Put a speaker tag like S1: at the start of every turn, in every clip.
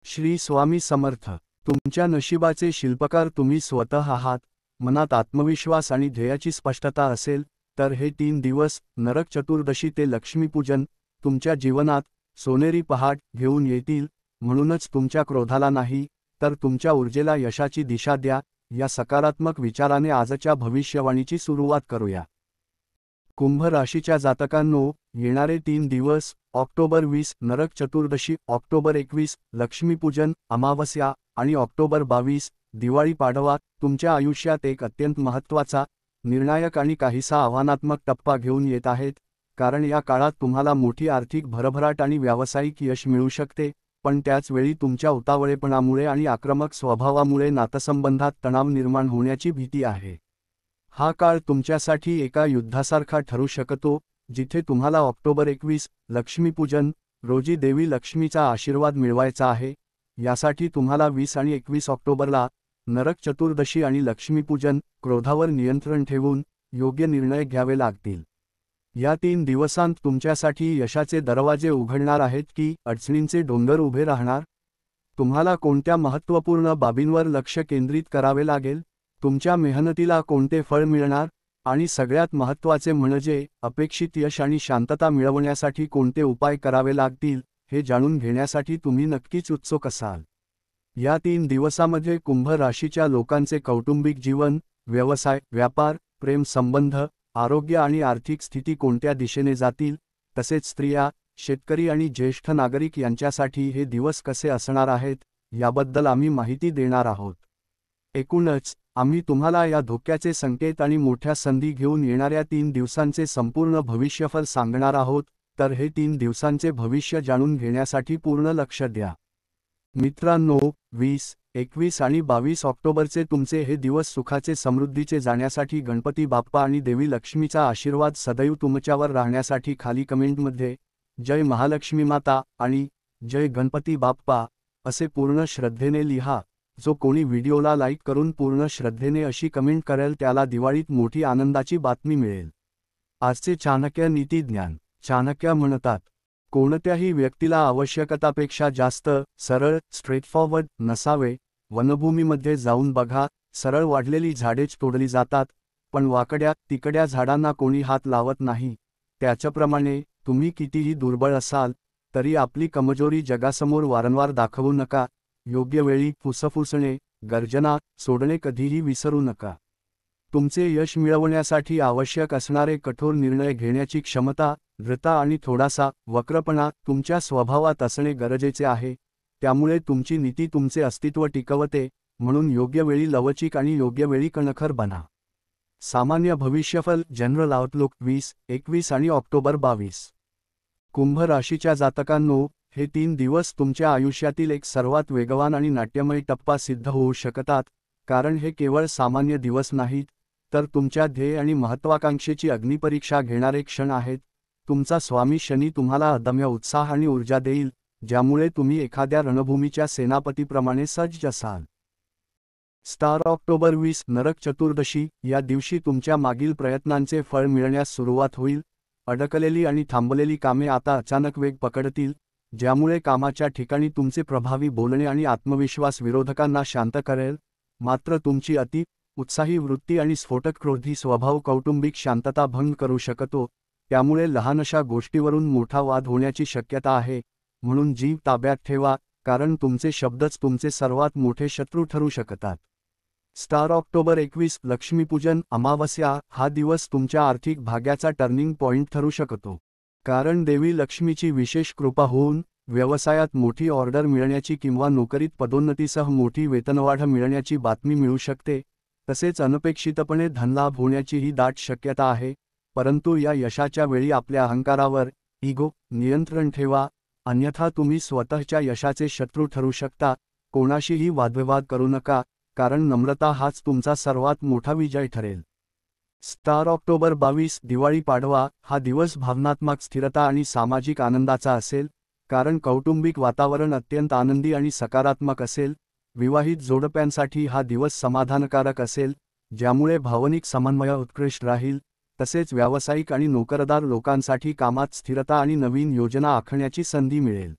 S1: श्री स्वामी समर्थ. तुमच्या नशिबाचे शिल्पकार तुम्ही स्वतः आहात. मनात आत्मविश्वास आणि ध्येयाची स्पष्टता असेल तर हे 3 दिवस नरक चतुर्दशी ते लक्ष्मीपूजन तुमच्या जीवनात सोनेरी पहाट घेऊन येतील. म्हणूनच तुमच्या क्रोधाला नाही तर तुमच्या ऊर्जेला यशाची दिशा द्या. या सकारात्मक विचाराने आजच्या भविष्यवाणीची सुरुवात करूया. कुंभ राशीच्या जातकांनो, येणारे 3 दिवस ऑक्टोबर 20 नरक चतुर्दशी, ऑक्टोबर 21 लक्ष्मीपूजन अमावस्या आणि ऑक्टोबर 22 दिवाळी पाडवा तुमच्या आयुष्यात एक अत्यंत महत्त्वाचा, निर्णायक आणि काहीसा आव्हानात्मक टप्पा घेऊन येत आहेत. कारण या काळात तुम्हाला मोठी आर्थिक भरभराट आणि व्यावसायिक यश मिळू शकते, पण त्याचवेळी तुमच्या उतावळेपणामुळे आणि आक्रमक स्वभावामुळे नातेसंबंधात तणाव निर्माण होण्याची भीती आहे. हा काळ तुमच्यासाठी एका युद्धासारखा ठरू शकतो, जिथे तुम्हाला ऑक्टोबर 21 लक्ष्मीपूजन रोजी देवी लक्ष्मीचा आशीर्वाद मिळवायचा आहे. यासाठी तुम्हाला 20 आणि 21 ऑक्टोबरला नरक चतुर्दशी आणि लक्ष्मीपूजन क्रोधावर नियंत्रण ठेवून योग्य निर्णय घ्यावे लागतील. या 3 दिवसांत तुमच्यासाठी यशाचे दरवाजे उघडणार आहेत की अडचणींचे डोंगर उभे राहणार? तुम्हाला कोणत्या महत्त्वपूर्ण बाबींवर लक्ष केंद्रित करावे लागेल? तुमच्या मेहनतीला कोणते फळ मिळणार? आणि सगळ्यात महत्त्वाचे म्हणजे अपेक्षित यश आणि शांतता मिळवण्यासाठी कोणते उपाय करावे लागतील, हे जाणून घेण्यासाठी तुम्ही नक्कीच उत्सुक असाल. या 3 दिवसामध्ये कुंभ राशीच्या लोकांचे कौटुंबिक जीवन, व्यवसाय, व्यापार, प्रेम संबंध, आरोग्य आणि आर्थिक स्थिती कोणत्या दिशेने जातील, तसेच स्त्रिया, शेतकरी आणि ज्येष्ठ नागरिक यांच्यासाठी हे दिवस कसे असणार आहेत, याबद्दल आम्ही माहिती देणार आहोत. एकूणच आम्ही तुम्हाला या धोक्याचे संकेत आणि मोठ्या संधी घेऊन येणाऱ्या 3 दिवसांचे संपूर्ण भविष्यफल सांगणार आहोत. तर हे 3 दिवसांचे भविष्य जाणून घेण्यासाठी पूर्ण लक्ष द्या. मित्रांनो, 20, 21 आणि 22 ऑक्टोबरचे तुमचे हे दिवस सुखाचे समृद्धीचे जाण्यासाठी गणपती बाप्पा आणि देवी लक्ष्मीचा आशीर्वाद सदैव तुमच्यावर राहण्यासाठी खाली कमेंटमध्ये जय महालक्ष्मी माता आणि जय गणपती बाप्पा असे पूर्ण श्रद्धेने लिहा. जो कोणी व्हिडिओला लाईक करून पूर्ण श्रद्धेने अशी कमेंट करेल त्याला दिवाळीत मोठी आनंदाची बातमी मिळेल. आजचे चाणक्य नीतिज्ञान. चाणक्य म्हणतात, कोणत्याही व्यक्तीला आवश्यकतापेक्षा जास्त सरळ स्ट्रेटफॉरवर्ड नसावे. वनभूमीमध्ये जाऊन बघा, सरळ वाढलेली झाडेच तोडली जातात, पण वाकड्या तिकड्या झाडांना कोणी हात लावत नाही. त्याच्याप्रमाणे तुम्ही कितीही दुर्बळ असाल तरी आपली कमजोरी जगासमोर वारंवार दाखवू नका. योग्य वेळी फुसफुसणे, गर्जना सोडणे कधीही विसरू नका. तुमचे यश मिळवण्यासाठी आवश्यक असणारे कठोर निर्णय घेण्याची क्षमता, दृढता आणि थोडासा वक्रपणा तुमच्या स्वभावात असणे गरजेचे आहे. त्यामुळे तुमची नीती तुमचे अस्तित्व टिकवते. म्हणून योग्य वेळी लवचिक आणि योग्य वेळी कणखर बना. सामान्य भविष्यफल जनरल आउटलुक 20, 21 आणि ऑक्टोबर 22. कुंभ राशीच्या जातकांनो, हे 3 दिवस तुमच्या आयुष्यातील एक सर्वात वेगवान आणि नाट्यमय टप्पा सिद्ध होऊ शकतात. कारण हे केवळ सामान्य दिवस नाहीत, तर तुमच्या ध्येय आणि महत्त्वाकांक्षेची अग्निपरीक्षा घेणारे क्षण आहेत. तुमचा स्वामी शनी तुम्हाला अदम्य उत्साह आणि ऊर्जा देईल, ज्यामुळे तुम्ही एखाद्या रणभूमीच्या सेनापतीप्रमाणे सज्ज असाल. स्टार ऑक्टोबर 20 नरक चतुर्दशी या दिवशी तुमच्या मागील प्रयत्नांचे फळ मिळण्यास सुरुवात होईल. अडकलेली आणि थांबलेली कामे आता अचानक वेग पकडतील, ज्यामुळे कामाच्या ठिकाणी तुमचे प्रभावी बोलणे आणि आत्मविश्वास विरोधकांना शांत करेल. मात्र तुमची उत्साही वृत्ती आणि स्फोटक क्रोधी स्वभाव कौटुंबिक शांतता भंग करू शकतो. त्यामुळे लहानशा गोष्टीवरून मोठा वाद होण्याची शक्यता आहे. म्हणून जीव ताब्यात ठेवा, कारण तुमचे शब्दच तुमचे सर्वात मोठे शत्रू ठरू शकतात. स्टार ऑक्टोबर 21 लक्ष्मीपूजन अमावस्या हा दिवस तुमच्या आर्थिक भाग्याचा टर्निंग पॉइंट ठरू शकतो. कारण देवी लक्ष्मीची विशेष कृपा होऊन व्यवसायात मोठी ऑर्डर मिळण्याची किंवा नोकरीत पदोन्नतीसह मोठी वेतनवाढ मिळण्याची बातमी मिळू शकते. तसेच अनपेक्षितपणे धनलाभ होण्याचीही दाट शक्यता आहे. परंतु या यशाच्या वेळी आपल्या अहंकारावर नियंत्रण ठेवा, अन्यथा तुम्ही स्वतःच्या यशाचे शत्रू ठरू शकता. कोणाशीही वादविवाद करू नका, कारण नम्रता हाच तुमचा सर्वात मोठा विजय ठरेल. स्टार ऑक्टोबर 22 दिवाळी पाडवा हा दिवस भावनात्मक स्थिरता आणि सामाजिक आनंदाचा असेल. कारण कौटुंबिक वातावरण अत्यंत आनंदी आणि सकारात्मक असेल. विवाहित जोडप्यांसाठी हा दिवस समाधानकारक असेल, ज्यामुळे भावनिक समन्वय उत्कृष्ट राहील. तसेच व्यावसायिक आणि नोकरदार लोकांसाठी कामात स्थिरता आणि नवीन योजना आखण्याची संधी मिळेल.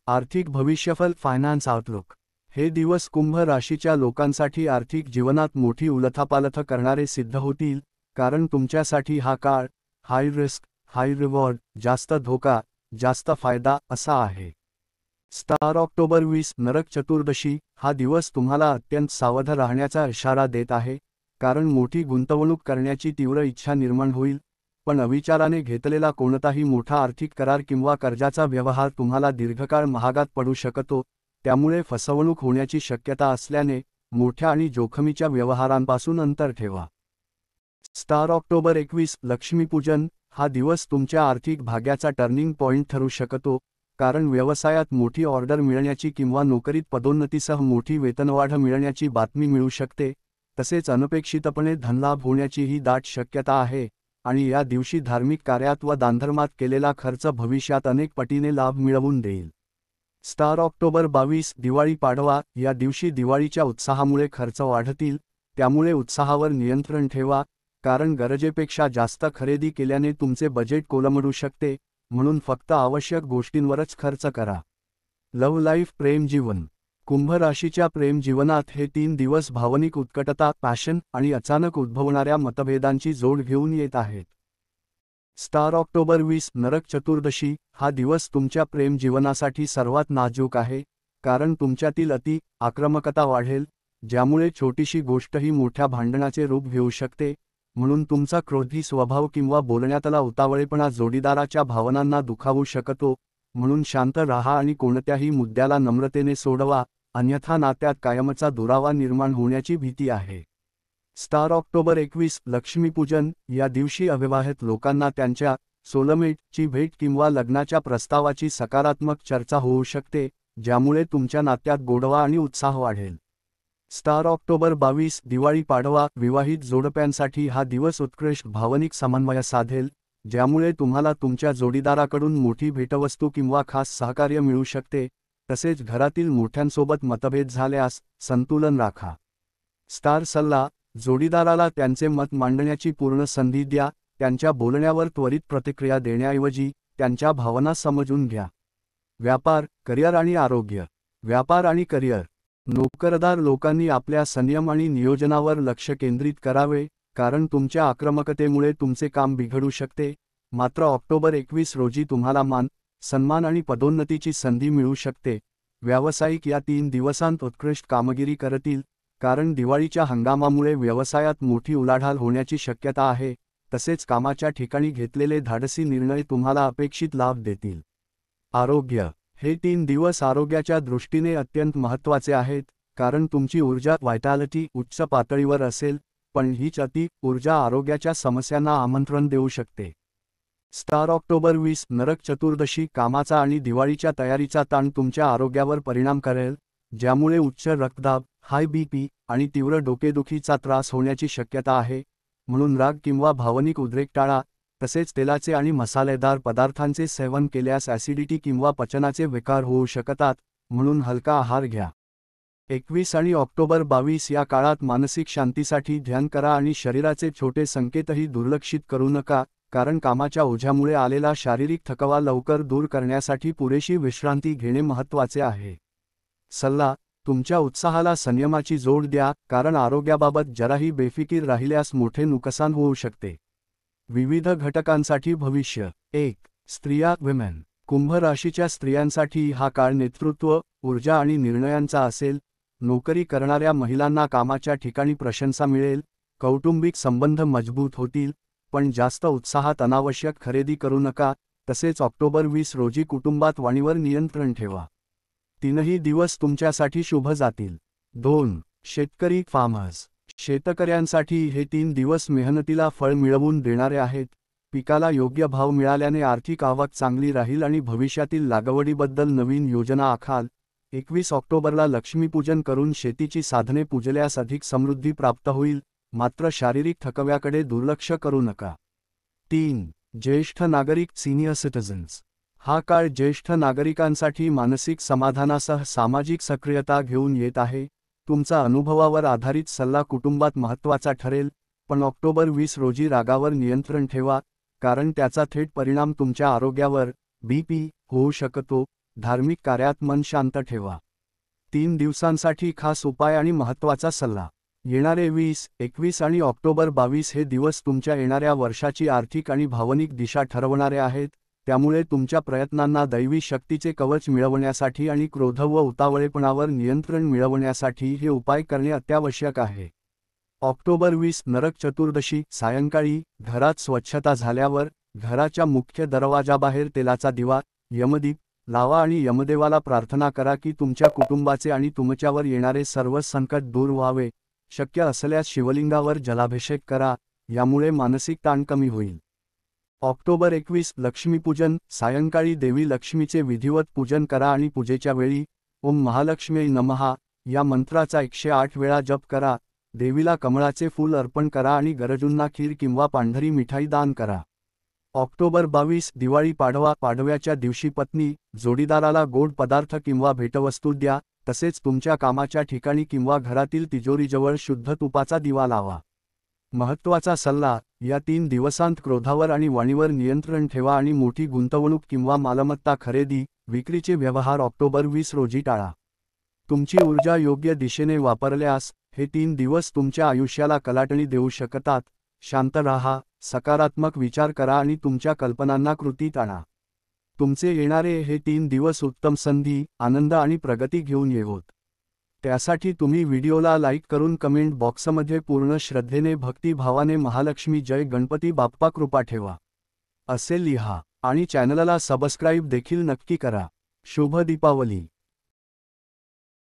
S1: आर्थिक भविष्यफल फायनान्स आउटलुक. हे दिवस कुंभ राशीच्या लोकांसाठी आर्थिक जीवनात मोठी उलथापालथ करणारे सिद्ध होतील, कारण तुमच्यासाठी हा काळ हाय रिस्क हाय रिवॉर्ड, जास्त धोका जास्त फायदा असा आहे. स्टार ऑक्टोबर 20 नरक चतुर्दशी हा दिवस तुम्हाला अत्यंत सावध राहण्याचा इशारा देत आहे, कारण मोठी गुंतवणूक करण्याची तीव्र इच्छा निर्माण होईल, पण अविचाराने घेतलेला कोणताही मोठा आर्थिक करार किंवा कर्जाचा व्यवहार तुम्हाला दीर्घकाळ महागात पडू शकतो, त्यामुळे फसवणूक होण्याची शक्यता असल्याने मोठ्या आणि जोखमीच्या व्यवहारांपासून अंतर ठेवा. स्टार ऑक्टोबर 21 लक्ष्मीपूजन हा दिवस तुमच्या आर्थिक भाग्याचा टर्निंग पॉइंट ठरू शकतो, कारण व्यवसायात मोठी ऑर्डर मिळण्याची किंवा नोकरीत पदोन्नतीसह मोठी वेतनवाढ मिळण्याची बातमी मिळू शकते. तसेच अनपेक्षितपणे धनलाभ होण्याचीही दाट शक्यता आहे, आणि या दिवशी धार्मिक कार्यात व दानधर्मात केलेला खर्च भविष्यात अनेक पटीने लाभ मिळवून देईल. स्टार ऑक्टोबर 22 दिवाळी पाडवा या दिवशी दिवाळीच्या उत्साहामुळे खर्च वाढतील, त्यामुळे उत्साहावर नियंत्रण ठेवा, कारण गरजेपेक्षा जास्त खरेदी केल्याने तुमचे बजेट कोलमडू शकते, म्हणून फक्त आवश्यक गोष्टींवरच खर्च करा. लव्ह लाईफ प्रेम जीवन. कुंभ राशीच्या प्रेम जीवनात हे 3 दिवस भावनिक उत्कटता, पॅशन आणि अचानक उद्भवणाऱ्या मतभेदांची जोड घेऊन येत आहेत. स्टार ऑक्टोबर 20 नरक चतुर्दशी हा दिवस तुमच्या प्रेम जीवनासाठी सर्वात नाजूक आहे, कारण तुमच्यातील आक्रमकता वाढेल, ज्यामुळे छोटीशी गोष्टही मोठ्या भांडणाचे रूप घेऊ शकते. म्हणून तुमचा क्रोधी स्वभाव किंवा बोलण्यातला उतावळेपणा जोडीदाराच्या भावनांना दुखावू शकतो, म्हणून शांत राहा आणि कोणत्याही मुद्द्याला नम्रतेने सोडवा, अन्यथा नात्यात कायमचा दुरावा निर्माण होण्याची भीती आहे. स्टार ऑक्टोबर 21 लक्ष्मीपूजन या दिवशी अविवाहित लोकांना त्यांच्या सोलमेटची भेट किंवा लग्नाच्या प्रस्तावाची सकारात्मक चर्चा होऊ शकते, ज्यामुळे तुमच्या नात्यात गोडवा आणि उत्साह वाढेल. स्टार ऑक्टोबर 22 दिवाळी पाडवा विवाहित जोडप्यांसाठी हा दिवस उत्कृष्ट भावनिक समन्वय साधेल, ज्यामुळे तुम्हाला तुमच्या जोडीदाराकडून मोठी भेटवस्तू किंवा खास सहकार्य मिळू शकते. तसेच घरातील मोठ्यांसोबत मतभेद झाल्यास संतुलन राखा. स्टार सल्ला. जोडीदाराला त्यांचे मत मांडण्याची पूर्ण संधी द्या, त्यांच्या बोलण्यावर त्वरित प्रतिक्रिया देण्याऐवजी त्यांच्या भावना समजून घ्या. व्यापार, करिअर आणि आरोग्य. व्यापार आणि करिअर. नोकरदार लोकांनी आपल्या संयम आणि नियोजनावर लक्ष केंद्रित करावे, कारण तुमच्या आक्रमकतेमुळे तुमचे काम बिघडू शकते. मात्र ऑक्टोबर 21 रोजी तुम्हाला मान, सन्मान आणि पदोन्नतीची संधी मिळू शकते. व्यावसायिक या 3 दिवसांत उत्कृष्ट कामगिरी करतील, कारण दिवाळीच्या हंगामामुळे व्यवसायात मोठी उलाढाल होण्याची शक्यता आहे. तसेच कामाच्या ठिकाणी घेतलेले धाडसी निर्णय तुम्हाला अपेक्षित लाभ देतील. आरोग्य. हे 3 दिवस आरोग्याच्या दृष्टीने अत्यंत महत्त्वाचे आहेत, कारण तुमची ऊर्जा व्हायटॅलिटी उच्च पातळीवर असेल, पण हीच ऊर्जा आरोग्याच्या समस्यांना आमंत्रण देऊ शकते. स्टार ऑक्टोबर 20 नरक चतुर्दशी कामाचा आणि दिवाळीच्या तयारीचा ताण तुमच्या आरोग्यावर परिणाम करेल, ज्यामुळे उच्च रक्तदाब, हाय बीपी आणि तीव्र डोकेदुखीचा त्रास होण्याची शक्यता आहे. म्हणून राग किंवा भावनिक उद्रेक टाळा. तसेच तेलाचे आणि मसालेदार पदार्थांचे सेवन केल्यास ॲसिडिटी किंवा पचनाचे विकार होऊ शकतात, म्हणून हलका आहार घ्या. 21 आणि ऑक्टोबर 22 या काळात मानसिक शांतीसाठी ध्यान करा आणि शरीराचे छोटे संकेतही दुर्लक्षित करू नका, कारण कामाच्या ओझ्यामुळे आलेला शारीरिक थकवा लवकर दूर करण्यासाठी पुरेशी विश्रांती घेणे महत्त्वाचे आहे. सल्ला. तुमच्या उत्साहाला संयमाची जोड द्या, कारण आरोग्याबाबत जराही बेफिकीर राहिल्यास मोठे नुकसान होऊ शकते. विविध घटकांसाठी भविष्य. 1. स्त्रिया विमेन. कुंभ राशीच्या स्त्रियांसाठी हा काळ नेतृत्व, ऊर्जा आणि निर्णयांचा असेल. नोकरी करणाऱ्या महिलांना कामाच्या ठिकाणी प्रशंसा मिळेल, कौटुंबिक संबंध मजबूत होतील, पण जास्त उत्साहात अनावश्यक खरेदी करू नका. तसेच ऑक्टोबर 20 रोजी कुटुंबात वाणीवर नियंत्रण ठेवा. 3ही दिवस तुमच्यासाठी शुभ जातील. 2. शेतकरी फार्मर्स. शेतकऱ्यांसाठी हे 3 दिवस मेहनतीला फळ मिळवून देणारे आहेत. पिकाला योग्य भाव मिळाल्याने आर्थिक आवक चांगली राहील आणि भविष्यातील लागवडीबद्दल नवीन योजना आखाल. 21 ऑक्टोबरला लक्ष्मीपूजन करून शेतीची साधने पूजल्यास अधिक समृद्धी प्राप्त होईल, मात्र शारीरिक थकव्याकडे दुर्लक्ष करू नका. 3. ज्येष्ठ नागरिक सिनियर सिटीजन्स. हा काळ ज्येष्ठ नागरिकांसाठी मानसिक समाधानासह सामाजिक सक्रियता घेऊन येत आहे. तुमचा अनुभवावर आधारित सल्ला कुटुंबात महत्त्वाचा ठरेल, पण ऑक्टोबर 20 रोजी रागावर नियंत्रण ठेवा, कारण त्याचा थेट परिणाम तुमच्या आरोग्यावर बीपी होऊ शकतो. धार्मिक कार्यात मन शांत ठेवा. 3 दिवसांसाठी खास उपाय आणि महत्त्वाचा सल्ला. येणारे 20, 21 आणि ऑक्टोबर 22 हे दिवस तुमच्या येणाऱ्या वर्षाची आर्थिक आणि भावनिक दिशा ठरवणारे आहेत, त्यामुळे तुमच्या प्रयत्नांना दैवी शक्तीचे कवच मिळवण्यासाठी आणि क्रोध व उतावळेपणावर नियंत्रण मिळवण्यासाठी हे उपाय करणे अत्यावश्यक आहे. ऑक्टोबर 20 नरक चतुर्दशी सायंकाळी, घरात स्वच्छता झाल्यावर, घराच्या मुख्य दरवाजाबाहेर तेलाचा दिवा, यमदीप लावा आणि यमदेवाला प्रार्थना करा की तुमच्या कुटुंबाचे आणि तुमच्यावर येणारे सर्व संकट दूर व्हावे. शक्य असल्यास शिवलिंगावर जलाभिषेक करा, यामुळे मानसिक ताण कमी होईल. ऑक्टोबर 21 लक्ष्मीपूजन सायंकाळी देवी लक्ष्मीचे विधिवत पूजन करा आणि पूजेच्या वेळी ओम महालक्ष्मी नमः या मंत्राचा 108 वेळा जप करा. देवीला कमळाचे फूल अर्पण करा आणि गरजूंना खीर किंवा पांढरी मिठाई दान करा. ऑक्टोबर 22 दिवाळी पाडवा पाडव्याच्या दिवशी पत्नी, जोडीदाराला गोड पदार्थ किंवा भेटवस्तू द्या, तसेच तुमच्या कामाच्या ठिकाणी किंवा घरातील तिजोरीजवळ शुद्ध तुपाचा दिवा लावा. महत्त्वाचा सल्ला, या 3 दिवसांत क्रोधावर आणि वाणीवर नियंत्रण ठेवा आणि मोठी गुंतवणूक किंवा मालमत्ता खरेदी, विक्रीचे व्यवहार ऑक्टोबर 20 रोजी टाळा. तुमची ऊर्जा योग्य दिशेने वापरल्यास, हे 3 दिवस तुमच्या आयुष्याला कलाटणी देऊ शकतात. शांत राहा, सकारात्मक विचार करा आणि तुमच्या कल्पनांना कृतीत आणा. तुमचे येणारे हे 3 दिवस उत्तम संधी, आनंद आणि प्रगती घेऊन येवोत. त्यासाठी तुम्ही व्हिडिओला लाईक करून कमेंट बॉक्समध्ये पूर्ण श्रद्धेने भक्तिभावाने महालक्ष्मी जय गणपती बाप्पा कृपा ठेवा असे लिहा आणि चॅनलला सबस्क्राईब देखील नक्की करा. शुभ दीपावली.